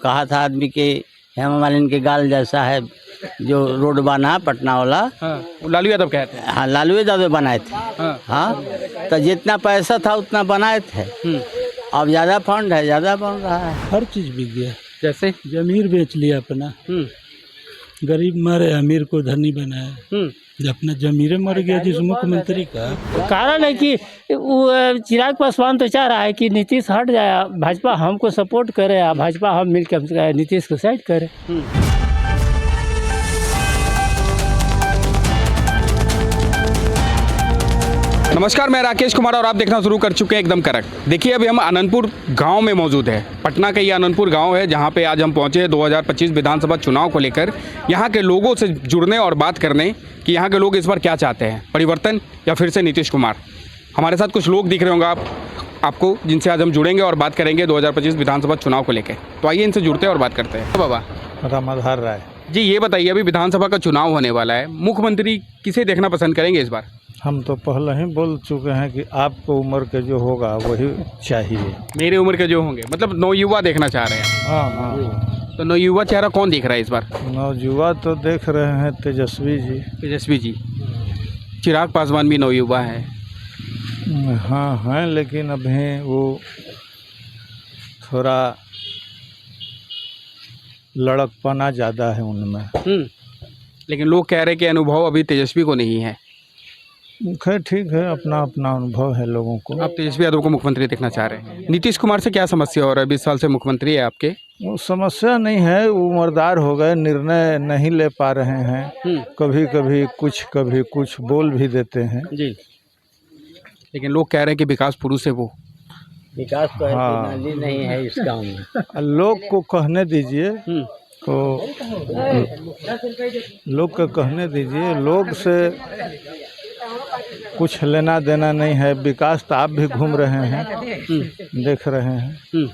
कहा था आदमी के हेमा मालिनी के गाल जैसा है जो रोड बना पटना वाला। हाँ, वो लालू यादव कहते हैं। हाँ, लालू यादव बनाए थे। हाँ। हाँ, तो जितना पैसा था उतना बनाए थे। अब ज़्यादा फंड है, ज़्यादा बन रहा है। हर चीज़ बिक गया। जैसे जमीर बेच लिया अपना, गरीब मरे अमीर को धनी बनाया। अपना जमीरे मर गया जिस मुख्यमंत्री का। कारण है कि वो चिराग पासवान तो चाह रहा है कि नीतीश हट जाए, भाजपा हमको सपोर्ट करे, भाजपा हम मिलकर नीतीश को साइड करें। नमस्कार, मैं राकेश कुमार और आप देखना शुरू कर चुके हैं एकदम करेक्ट। देखिए, अभी हम आनंदपुर गांव में मौजूद है। पटना का ये आनंदपुर गांव है जहां पे आज हम पहुंचे हैं 2025 विधानसभा चुनाव को लेकर यहां के लोगों से जुड़ने और बात करने कि यहां के लोग इस बार क्या चाहते हैं, परिवर्तन या फिर से नीतीश कुमार। हमारे साथ कुछ लोग दिख रहे होंगे आपको जिनसे आज हम जुड़ेंगे और बात करेंगे 2025 विधानसभा चुनाव को लेकर। तो आइए इनसे जुड़ते हैं और बात करते हैं। बाबा रामाधार राय जी, ये बताइए, अभी विधानसभा का चुनाव होने वाला है, मुख्यमंत्री किसे देखना पसंद करेंगे इस बार? हम तो पहले ही बोल चुके हैं कि आपको उम्र के जो होगा वही चाहिए। मेरे उम्र के जो होंगे, मतलब नौयुवा देखना चाह रहे हैं। हाँ हाँ, तो नौयुवा चेहरा कौन दिख रहा है इस बार? नौजुवा तो देख रहे हैं तेजस्वी जी। तेजस्वी जी, चिराग पासवान भी नौयुवा है। हाँ हैं, लेकिन अभी वो थोड़ा लड़कपना ज़्यादा है उनमें। लेकिन लोग कह रहे हैं कि अनुभव अभी तेजस्वी को नहीं है। खैर ठीक है, अपना अपना अनुभव है लोगों को। आप तेजस्वी यादव को मुख्यमंत्री देखना चाह रहे हैं। नीतीश कुमार से क्या समस्या हो रहा है? 20 साल से मुख्यमंत्री है आपके। वो समस्या नहीं है, उम्रदार हो गए, निर्णय नहीं ले पा रहे हैं। कभी कभी कुछ बोल भी देते हैं जी। लेकिन लोग कह रहे हैं कि विकास पुरुष है वो। विकास तो हाँ। नाली नहीं है इस गाँव में। लोग को कहने दीजिए, तो लोग को कहने दीजिए। लोग से कुछ लेना देना नहीं है। विकास तो आप भी घूम रहे हैं, देख रहे हैं।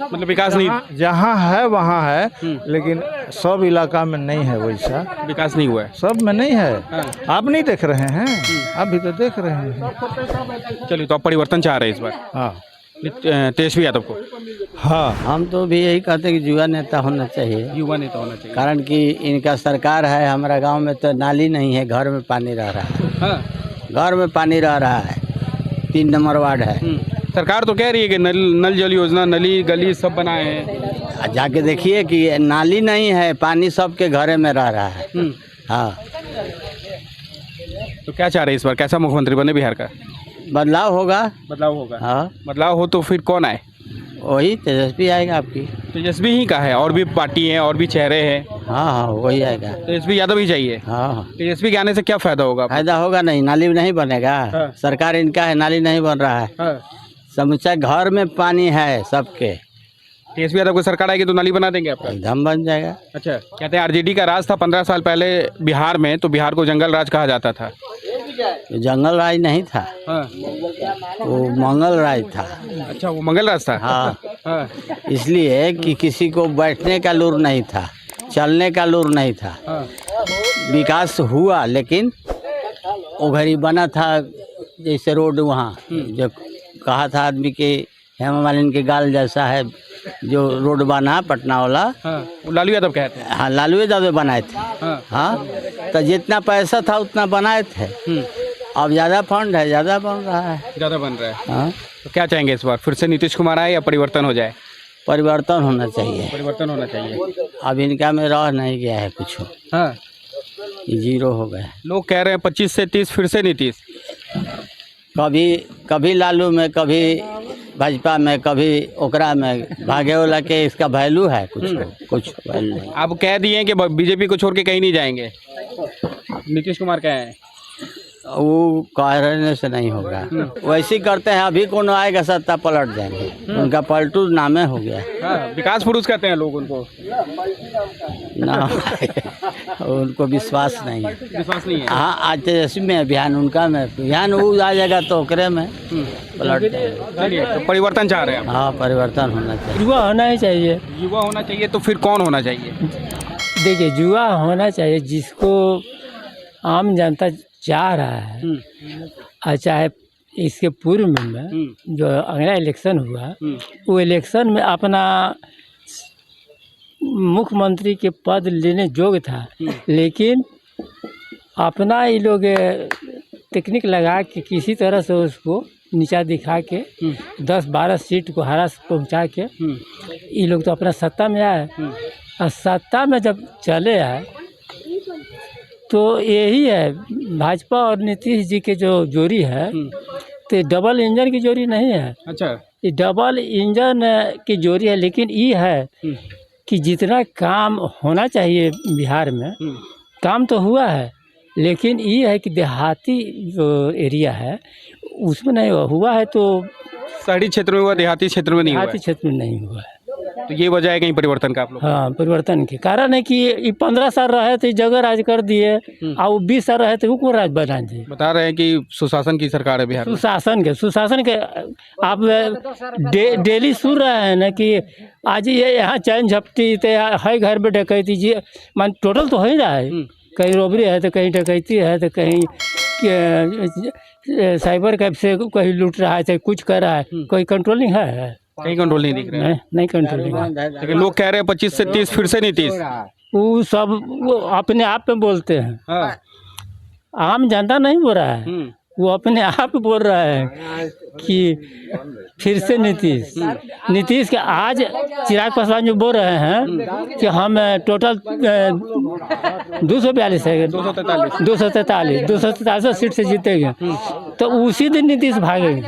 मतलब विकास नहीं, जहाँ है वहाँ है, लेकिन सब इलाका में नहीं है वैसा। विकास नहीं हुआ है सब में नहीं है। आप नहीं देख रहे हैं, आप भी तो देख रहे हैं। चलिए, तो आप परिवर्तन चाह रहे हैं इस बार हाँ तेजस्वी यादव को? हाँ, हम तो भी यही कहते हैं कि युवा नेता होना चाहिए। युवा नेता होना चाहिए। कारण कि इनका सरकार है, हमारा गांव में तो नाली नहीं है, घर में पानी रह रहा है। हाँ। घर में पानी रह रहा है। 3 नंबर वार्ड है। सरकार तो कह रही है कि नल जल योजना, नली गली सब बनाए हैं। जाके देखिए कि नाली नहीं है, पानी सबके घरे में रह रहा है। हाँ, तो क्या चाह रहे हैं इस बार, कैसा मुख्यमंत्री बने बिहार का? बदलाव होगा। बदलाव होगा। हाँ, बदलाव हो तो फिर कौन आए? वही तेजस्वी आएगा आपकी। तेजस्वी ही का है, और भी पार्टी हैं और भी चेहरे हैं। हाँ हाँ, वही आएगा। तेजस्वी यादव ही चाहिए। हाँ हाँ, तेजस्वी के आने से क्या फायदा होगा? फायदा होगा नहीं, नाली नहीं बनेगा। हाँ। सरकार इनका है, नाली नहीं बन रहा है। हाँ। समूचा घर में पानी है सबके। तेजस्वी यादव को सरकार आएगी तो नाली बना देंगे आपका? एकदम बन जाएगा। अच्छा, कहते हैं आरजेडी का राज था 15 साल पहले बिहार में, तो बिहार को जंगल राज कहा जाता था। जंगल राज नहीं था, हाँ। वो मंगल राज था। अच्छा, वो मंगल राज था। हाँ, हाँ। इसलिए कि किसी को बैठने का लूर नहीं था, चलने का लूर नहीं था। हाँ। विकास हुआ, लेकिन वो घड़ी बना था जैसे रोड वहाँ जो कहा था आदमी के हेमा मालिनी के गाल जैसा है जो रोड बना पटना वाला। हाँ, वो लालू यादव कहते हैं। हाँ, लालू यादव बनाए थे। हाँ। हाँ, तो जितना पैसा था उतना बनाए थे। अब ज़्यादा फंड है, ज़्यादा बन रहा है। ज़्यादा बन रहा है। हाँ, तो क्या चाहेंगे इस बार, फिर से नीतीश कुमार आए या परिवर्तन हो जाए? परिवर्तन होना चाहिए। परिवर्तन होना चाहिए। अब इनका में रह नहीं गया है कुछ, हाँ। जीरो हो गया। लोग कह रहे हैं 25 से 30 फिर से नीतीश। कभी लालू में, कभी भाजपा में, कभी ओकरा में भागे वाला के इसका वैल्यू है कुछ वैल्यू नहीं। आप कह दिए कि बीजेपी को छोड़ के कहीं नहीं जाएंगे, नीतीश कुमार कह हैं। वो कहने से नहीं होगा। वैसे ही करते हैं, अभी कौन आएगा सत्ता पलट जाएंगे। उनका पलटू नामे हो गया। हाँ, विकास पुरुष कहते हैं लोग उनको। ना उनको विश्वास नहीं है। विश्वास नहीं है। हाँ, आज तेजस्वी में अभियान, उनका में अभियान वो आ जाएगा तो ओकरे में पलट जाएगा। चलिए, तो परिवर्तन चाह रहे हैं आप? हाँ, परिवर्तन होना चाहिए। युवा होना ही चाहिए। युवा होना चाहिए, तो फिर कौन होना चाहिए? देखिए, युवा होना चाहिए जिसको आम जनता चाह रहा है। और चाहे इसके पूर्व में जो अगला इलेक्शन हुआ, वो इलेक्शन में अपना मुख्यमंत्री के पद लेने योग्य था, लेकिन अपना ये लोग टेक्निक लगा के किसी तरह से उसको नीचा दिखा के 10-12 सीट को हरा पहुंचा के ये लोग तो अपना सत्ता में आए, और सत्ता में जब चले आए तो यही है भाजपा और नीतीश जी के जो जोड़ी है, तो डबल इंजन की जोड़ी नहीं है। अच्छा, ये डबल इंजन की जोड़ी है, लेकिन ये है कि जितना काम होना चाहिए बिहार में काम तो हुआ है, लेकिन ये है कि देहाती जो एरिया है उसमें नहीं हुआ है, तो शहरी क्षेत्र में हुआ, देहाती क्षेत्र में नहीं हुआ देहाती क्षेत्र में नहीं हुआ है। है। तो ये वजह है कहीं परिवर्तन का आप लोग? हाँ, परिवर्तन के कारण है कि ये 15 साल रहे थे जगह राज कर दिए, और वो 20 साल रहे थे उनको राज बना दिए। बता रहे हैं कि सुशासन की सरकार है बिहार में। सुशासन के आप डेली सुन रहे हैं ना कि आज ये यहाँ चैन झपटी तो है, घर में डकैती जी, मान टोटल तो हो ही रहा है, कहीं रोबरी है तो कहीं डकैती है तो कहीं साइबर कैफ से कहीं लूट रहा है, कुछ कर रहा है, कोई कंट्रोलिंग है? कहीं कंट्रोल नहीं दिख रहा है। नहीं कंट्रोलिंग। लेकिन लोग कह रहे हैं 25 से 30 फिर से नीतीश। वो सब वो अपने आप में बोलते हैं, हाँ। आम जनता नहीं बोल रहा है, वो अपने आप बोल रहा है कि फिर से नीतीश के आज चिराग पासवान जो बोल रहे हैं कि हम टोटल 242 है, 243 सीट से जीतेंगे, तो उसी दिन नीतीश भागेंगे।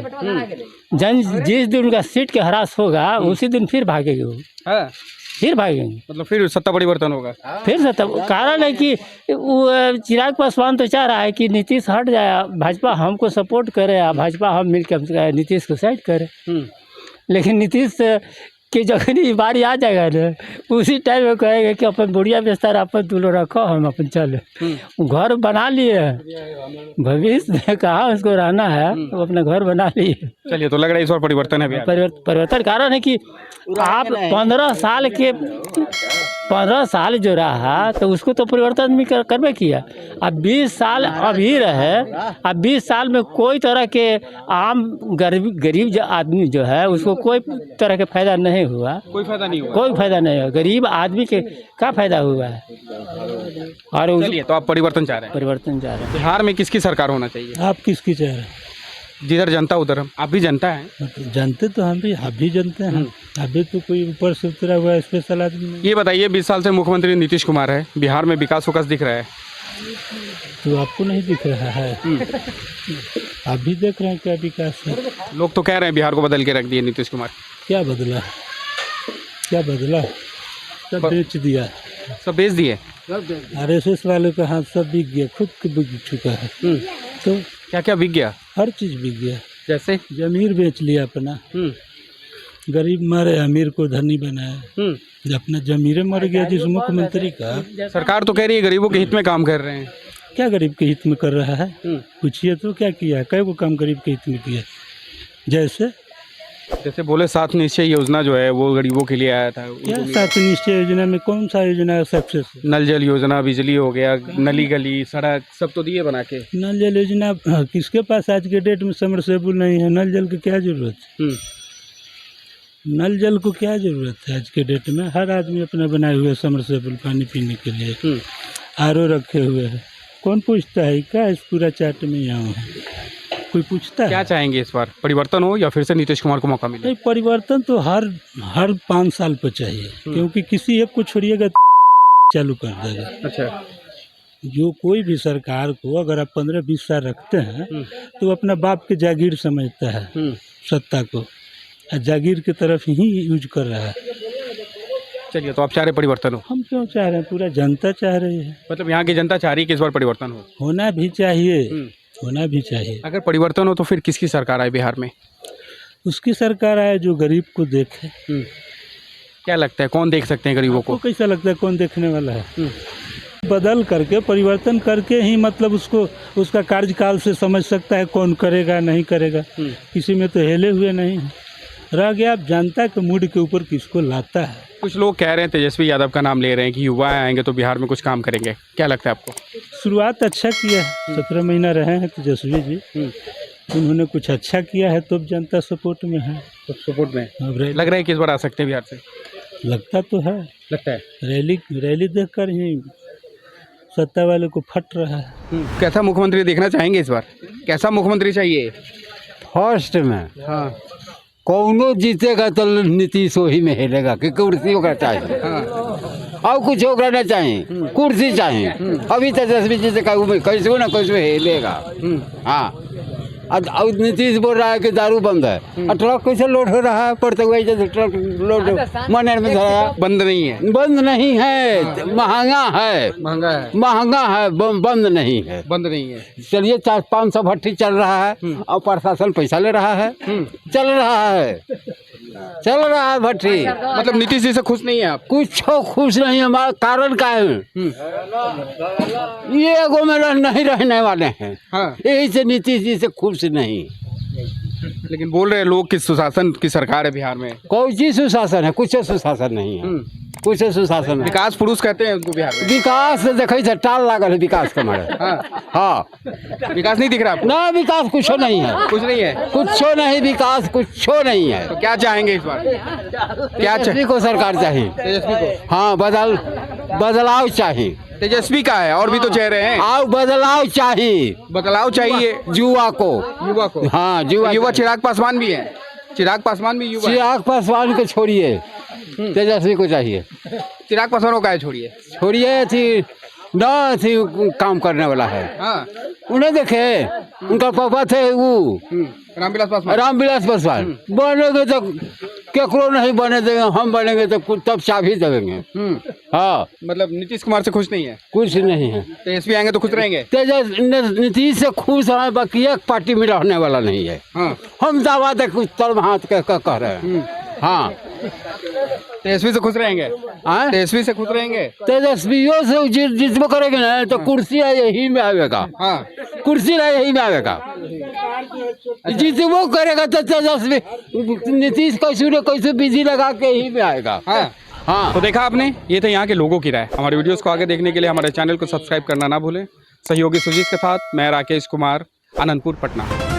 जिस दिन उनका सीट के हरास होगा उसी दिन फिर भागेंगे वो, हाँ। फिर भागेंगे, मतलब फिर सत्ता परिवर्तन होगा। फिर सत्ता। कारण है कि वो चिराग पासवान तो चाह रहा है कि नीतीश हट जाए, भाजपा हमको सपोर्ट करे, भाजपा हम मिलकर नीतीश को साइड करें, लेकिन नीतीश कि जखन ये बारी आ जाएगा ना, उसी टाइम में कहेगा कि अपन बुढ़िया बिस्तर अपन दूल्हो रखो, हम अपन चले। घर बना लिए, भविष्य में कहाँ उसको रहना है, वो अपना घर बना लिए। चलिए, तो लग रहा है इस बार परिवर्तन है बिहार। परिवर्तन कारण है कि आप 15 साल जो रहा तो उसको तो परिवर्तन भी करबे किया। अब 20 साल अभी रहे, अब 20 साल में कोई तरह के आम गरीब जो आदमी जो है उसको कोई तरह के फायदा नहीं हुआ, कोई फायदा नहीं हुआ, कोई फायदा नहीं हुआ। गरीब आदमी के क्या फायदा हुआ है? और चलिए, तो आप परिवर्तन चाह रहे हैं। परिवर्तन चाह रहे हैं। बिहार में किसकी सरकार होना चाहिए? आप किसकी चाह रहे हैं? जिधर जनता उधर हम। आप भी जनता हैं? जानते तो हम भी जानते हैं, अभी तो कोई ऊपर से उतरा हुआ स्पेशल आदमी नहीं। ये बताइए, 20 साल से मुख्यमंत्री नीतीश कुमार है, बिहार में विकास दिख रहा है? तो आपको नहीं दिख रहा है? आप भी देख रहे हैं क्या विकास है? लोग तो कह रहे हैं बिहार को बदल के रख दिए नीतीश कुमार। क्या बदला? सब बेच दिया, सब बेच दिए। RSS वालों का हाथ सब बिक गया, खुद बिक चुका है। तो क्या क्या बिक गया? हर चीज बिक गया। जैसे जमीर बेच लिया अपना, गरीब मरे अमीर को धनी बनाया। अपना जमीरे मर गया जिस मुख्यमंत्री का। सरकार तो कह रही है गरीबों के हित में काम कर रहे हैं। क्या गरीब के हित में कर रहा है? पूछिए तो क्या किया है? कई को काम गरीब के हित में किया? जैसे बोले 7 निश्चय योजना जो है वो गरीबों के लिए आया था। क्या 7 निश्चय योजना में कौन सा योजना सक्सेस? नल जल योजना, बिजली हो गया, नली गली सड़क सब तो दिए बना के। नल जल योजना किसके पास आज के डेट में समरसेबुल नहीं है? नल जल की क्या जरूरत है? नल जल को क्या जरूरत है आज के डेट में? हर आदमी अपना बनाए हुए समरसेबुल पानी पीने के लिए, RO रखे हुए है। कौन पूछता है क्या इस पूरा चार्ट में यहाँ है? कोई पूछता है? क्या चाहेंगे इस बार, परिवर्तन हो या फिर से नीतीश कुमार को मौका मिले? नहीं, परिवर्तन तो हर 5 साल पर चाहिए, क्योंकि किसी एक को छोड़िएगा चालू कर देगा। अच्छा, जो कोई भी सरकार को अगर आप 15-20 साल रखते हैं तो अपना बाप के जागीर समझता है सत्ता को, जागीर की तरफ ही यूज कर रहा है। चलिए, तो आप चाह रहे परिवर्तन हो? हम क्यों चाह रहे हैं? पूरा जनता चाह रही है। मतलब यहाँ की जनता चाह रही है कि इस बार परिवर्तन हो? होना भी चाहिए, होना भी चाहिए। अगर परिवर्तन हो तो फिर किसकी सरकार आए बिहार में? उसकी सरकार आए जो गरीब को देखे। क्या लगता है कौन देख सकते हैं गरीबों को? कैसा लगता है कौन देखने वाला है? बदल करके, परिवर्तन करके ही मतलब उसको उसका कार्यकाल से समझ सकता है कौन करेगा नहीं करेगा। किसी में तो हेले हुए नहीं है। रह गया आप जनता के मूड के ऊपर किसको लाता है। कुछ लोग कह रहे हैं तेजस्वी यादव का नाम ले रहे हैं कि युवा आएंगे तो बिहार में कुछ काम करेंगे। क्या लगता है आपको? शुरुआत अच्छा किया है, 17 महीना रहे हैं तेजस्वी जी, उन्होंने कुछ अच्छा किया है तो जनता सपोर्ट में है। सपोर्ट में लग रहा है कि इस बार आ सकते हैं बिहार से? लगता तो है, लगता है। रैली देखकर ही सत्ता वाले को फट रहा है। कैसा मुख्यमंत्री देखना चाहेंगे इस बार? कैसा मुख्यमंत्री चाहिए? फर्स्ट में हाँ कौनो जीतेगा तो नीतीश वही में हेलेगा कि कुर्सी ओकरा चाहिए, और कुछ ओकरा ना चाहिए, कुर्सी चाहिए। अभी तेजस्वी जी से कैसे ना कैसे हेलेगा। हाँ, और नीतीश बोल रहा है कि दारू बंद है, और ट्रक कैसे लोड हो रहा है? पड़ते हुए जैसे ट्रक लोड मनेर में धरा, बंद नहीं है। बंद नहीं है, महंगा है, महंगा है। महंगा है, बंद नहीं है। बंद नहीं है। चलिए 400-500 भट्टी चल रहा है और प्रशासन पैसा ले रहा है। चल रहा है भट्टी। मतलब नीतीश जी से खुश नहीं है आप? कुछ खुश नहीं है। हमारा कारण क्या है? ये एगो में नहीं रहने वाले हैं। हाँ। यही से नीतीश जी से खुश नहीं। लेकिन बोल रहे हैं लोग कि सुशासन की सरकार है बिहार में। कोई चीज सुशासन है? कुछ सुशासन नहीं है, कुछ सुशासन है। विकास पुरुष कहते हैं उनको बिहार में। विकास देखे से टाल लागल है विकास के मारे। हाँ, विकास नहीं दिख रहा आपको? ना विकास कुछ नहीं है, कुछ नहीं है। कुछ नहीं, विकास कुछ नहीं है। तो क्या चाहेंगे इस बार? क्या तेजस्वी को सरकार चाहिए। तेजस्वी को? हाँ, बदलाव चाहिए। तेजस्वी का है, और भी तो चेहरे हैं। आओ, बदलाव चाहिए। बदलाव चाहिए युवा को। हाँ, युवा चिराग पासवान भी है। चिराग पासवान भी युवा है। चिराग पासवान को छोड़िए, तेजस्वी को चाहिए। चिराग पासवान को काहे छोड़िए? छोड़िए, थी काम करने वाला है। हाँ। उन्हें देखे, उनका पापा थे वो रामविलास पासवान। बनेंगे तो केकरो नहीं बने देंगे, हम बनेंगे तो तब चाबी देंगे। हाँ, मतलब नीतीश कुमार से खुश नहीं है? कुछ नहीं है। तेजस्वी आएंगे तो खुश रहेंगे? नीतीश से खुश है, बाकी एक पार्टी में रहने वाला नहीं है। हाँ। हम दावा दे कुछ तरफ हाथ कह रहे हैं। हाँ, तेजस्वी से खुश रहेंगे? तेजस्वी से खुश रहेंगे? तेजस्वियों से जितबो करेंगे ना तो कुर्सी यही में आवेगा। हाँ। कुर्सी यही में आवेगा। जितबो करेगा तो तेजस्वी, नीतीश कैसे न कैसे बिजी लगा के यही में आएगा। हाँ। तो देखा आपने, ये थे यहाँ के लोगों की राय। हमारे वीडियोस को आगे देखने के लिए हमारे चैनल को सब्सक्राइब करना ना भूलें। सहयोगी सुजीत के साथ मैं राकेश कुमार, आनंदपुर, पटना।